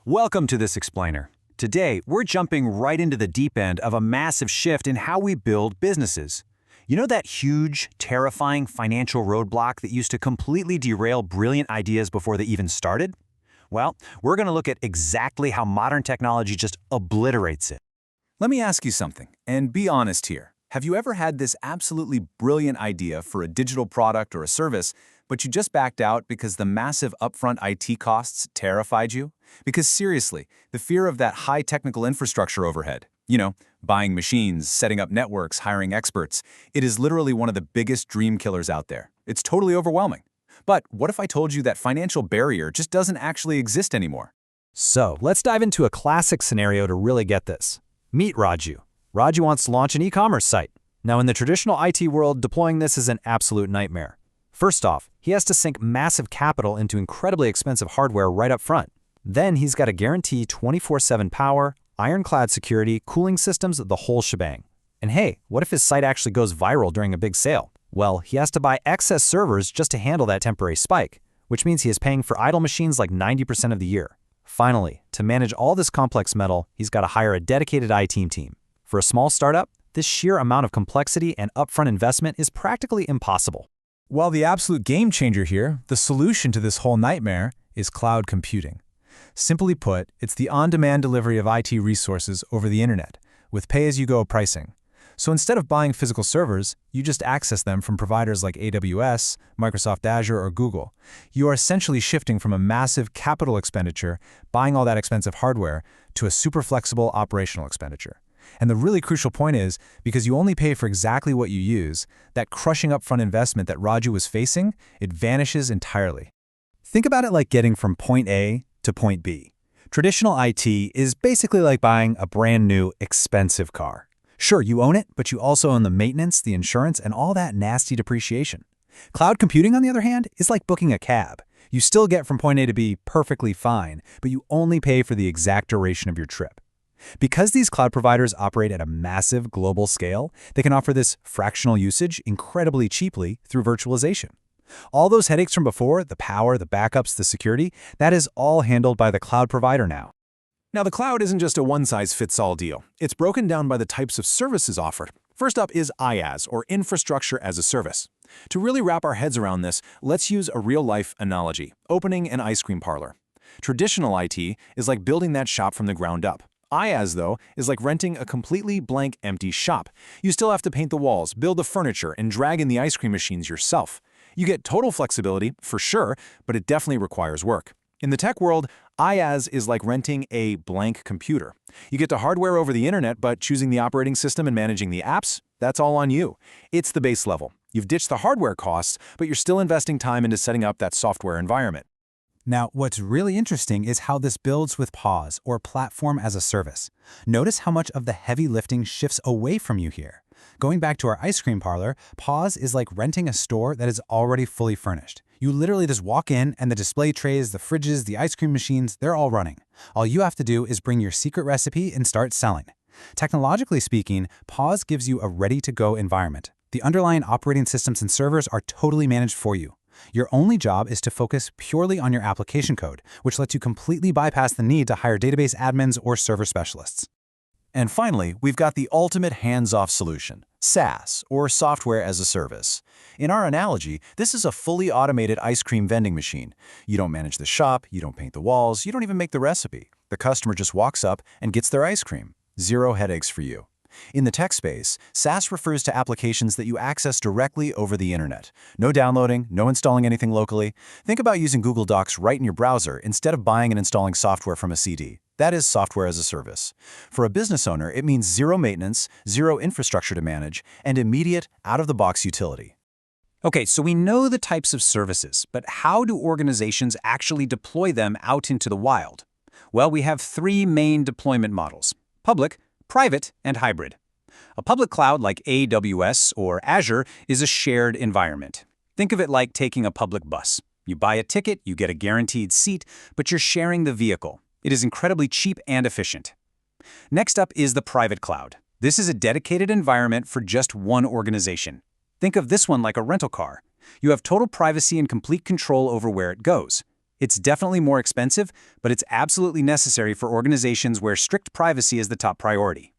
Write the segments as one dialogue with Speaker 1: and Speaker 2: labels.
Speaker 1: Welcome to this explainer. Today, we're jumping right into the deep end of a massive shift in how we build businesses. You know that huge, terrifying financial roadblock that used to completely derail brilliant ideas before they even started? Well, we're going to look at exactly how modern technology just obliterates it.
Speaker 2: Let me ask you something, and be honest here. Have you ever had this absolutely brilliant idea for a digital product or a service, but you just backed out because the massive upfront IT costs terrified you? Because seriously, the fear of that high technical infrastructure overhead, buying machines, setting up networks, hiring experts, it is literally one of the biggest dream killers out there. It's totally overwhelming. But what if I told you that financial barrier just doesn't actually exist anymore?
Speaker 1: So, let's dive into a classic scenario to really get this. Meet Raju. Raju wants to launch an e-commerce site. Now, in the traditional IT world, deploying this is an absolute nightmare. First off, he has to sink massive capital into incredibly expensive hardware right up front. Then he's got to guarantee 24/7 power, ironclad security, cooling systems, the whole shebang. And hey, what if his site actually goes viral during a big sale? Well, he has to buy excess servers just to handle that temporary spike, which means he is paying for idle machines like 90% of the year. Finally, to manage all this complex metal, he's got to hire a dedicated IT team. For a small startup, this sheer amount of complexity and upfront investment is practically impossible.
Speaker 3: While the absolute game changer here, the solution to this whole nightmare, is cloud computing. Simply put, it's the on-demand delivery of IT resources over the internet, with pay-as-you-go pricing. So instead of buying physical servers, you just access them from providers like AWS, Microsoft Azure, or Google. You are essentially shifting from a massive capital expenditure, buying all that expensive hardware, to a super flexible operational expenditure. And the really crucial point is, because you only pay for exactly what you use, that crushing upfront investment that Raju was facing, it vanishes entirely. Think about it like getting from point A to point B. Traditional IT is basically like buying a brand new, expensive car. Sure, you own it, but you also own the maintenance, the insurance, and all that nasty depreciation. Cloud computing, on the other hand, is like booking a cab. You still get from point A to B perfectly fine, but you only pay for the exact duration of your trip. Because these cloud providers operate at a massive global scale, they can offer this fractional usage incredibly cheaply through virtualization. All those headaches from before, the power, the backups, the security, that is all handled by the cloud provider now.
Speaker 2: Now, the cloud isn't just a one-size-fits-all deal. It's broken down by the types of services offered. First up is IaaS, or Infrastructure as a Service. To really wrap our heads around this, let's use a real-life analogy, opening an ice cream parlor. Traditional IT is like building that shop from the ground up. IaaS, though, is like renting a completely blank, empty shop. You still have to paint the walls, build the furniture, and drag in the ice cream machines yourself. You get total flexibility, for sure, but it definitely requires work. In the tech world, IaaS is like renting a blank computer. You get to hardware over the internet, but choosing the operating system and managing the apps, that's all on you. It's the base level. You've ditched the hardware costs, but you're still investing time into setting up that software environment.
Speaker 3: Now, what's really interesting is how this builds with PaaS, or Platform as a Service. Notice how much of the heavy lifting shifts away from you here. Going back to our ice cream parlor, PaaS is like renting a store that is already fully furnished. You literally just walk in and the display trays, the fridges, the ice cream machines, they're all running. All you have to do is bring your secret recipe and start selling. Technologically speaking, PaaS gives you a ready-to-go environment. The underlying operating systems and servers are totally managed for you. Your only job is to focus purely on your application code, which lets you completely bypass the need to hire database admins or server specialists.
Speaker 1: And finally, we've got the ultimate hands-off solution, SaaS, or Software as a Service. In our analogy, this is a fully automated ice cream vending machine. You don't manage the shop, you don't paint the walls, you don't even make the recipe. The customer just walks up and gets their ice cream. Zero headaches for you. In the tech space, SaaS refers to applications that you access directly over the internet. No downloading, no installing anything locally. Think about using Google Docs right in your browser instead of buying and installing software from a CD. That is Software as a Service. For a business owner, it means zero maintenance, zero infrastructure to manage, and immediate, out-of-the-box utility.
Speaker 4: Okay, so we know the types of services, but how do organizations actually deploy them out into the wild? Well, we have three main deployment models: public, private, and hybrid. A public cloud like AWS or Azure is a shared environment. Think of it like taking a public bus. You buy a ticket, you get a guaranteed seat, but you're sharing the vehicle. It is incredibly cheap and efficient. Next up is the private cloud. This is a dedicated environment for just one organization. Think of this one like a rental car. You have total privacy and complete control over where it goes. It's definitely more expensive, but it's absolutely necessary for organizations where strict privacy is the top priority.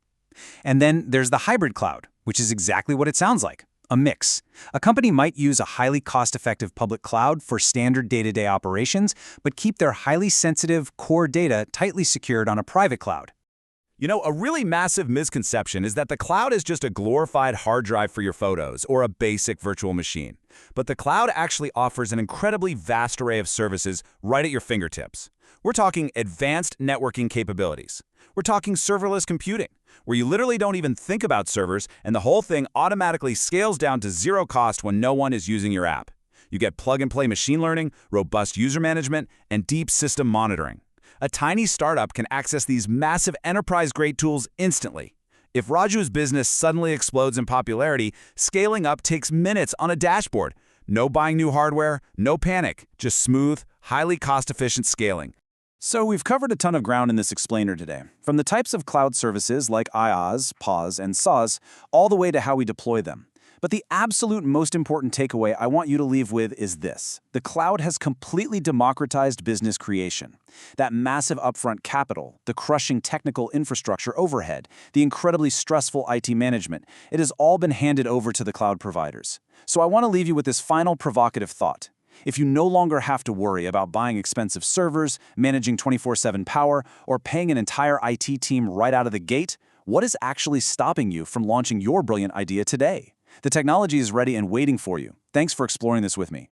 Speaker 4: And then there's the hybrid cloud, which is exactly what it sounds like, a mix. A company might use a highly cost-effective public cloud for standard day-to-day operations, but keep their highly sensitive core data tightly secured on a private cloud.
Speaker 5: You know, a really massive misconception is that the cloud is just a glorified hard drive for your photos or a basic virtual machine. But the cloud actually offers an incredibly vast array of services right at your fingertips. We're talking advanced networking capabilities. We're talking serverless computing, where you literally don't even think about servers and the whole thing automatically scales down to zero cost when no one is using your app. You get plug-and-play machine learning, robust user management, and deep system monitoring. A tiny startup can access these massive enterprise-grade tools instantly. If Raju's business suddenly explodes in popularity, scaling up takes minutes on a dashboard. No buying new hardware, no panic, just smooth, highly cost-efficient scaling.
Speaker 2: So we've covered a ton of ground in this explainer today, from the types of cloud services like IaaS, PaaS, and SaaS, all the way to how we deploy them. But the absolute most important takeaway I want you to leave with is this. The cloud has completely democratized business creation. That massive upfront capital, the crushing technical infrastructure overhead, the incredibly stressful IT management, it has all been handed over to the cloud providers. So I want to leave you with this final provocative thought. If you no longer have to worry about buying expensive servers, managing 24/7 power, or paying an entire IT team right out of the gate, what is actually stopping you from launching your brilliant idea today? The technology is ready and waiting for you. Thanks for exploring this with me.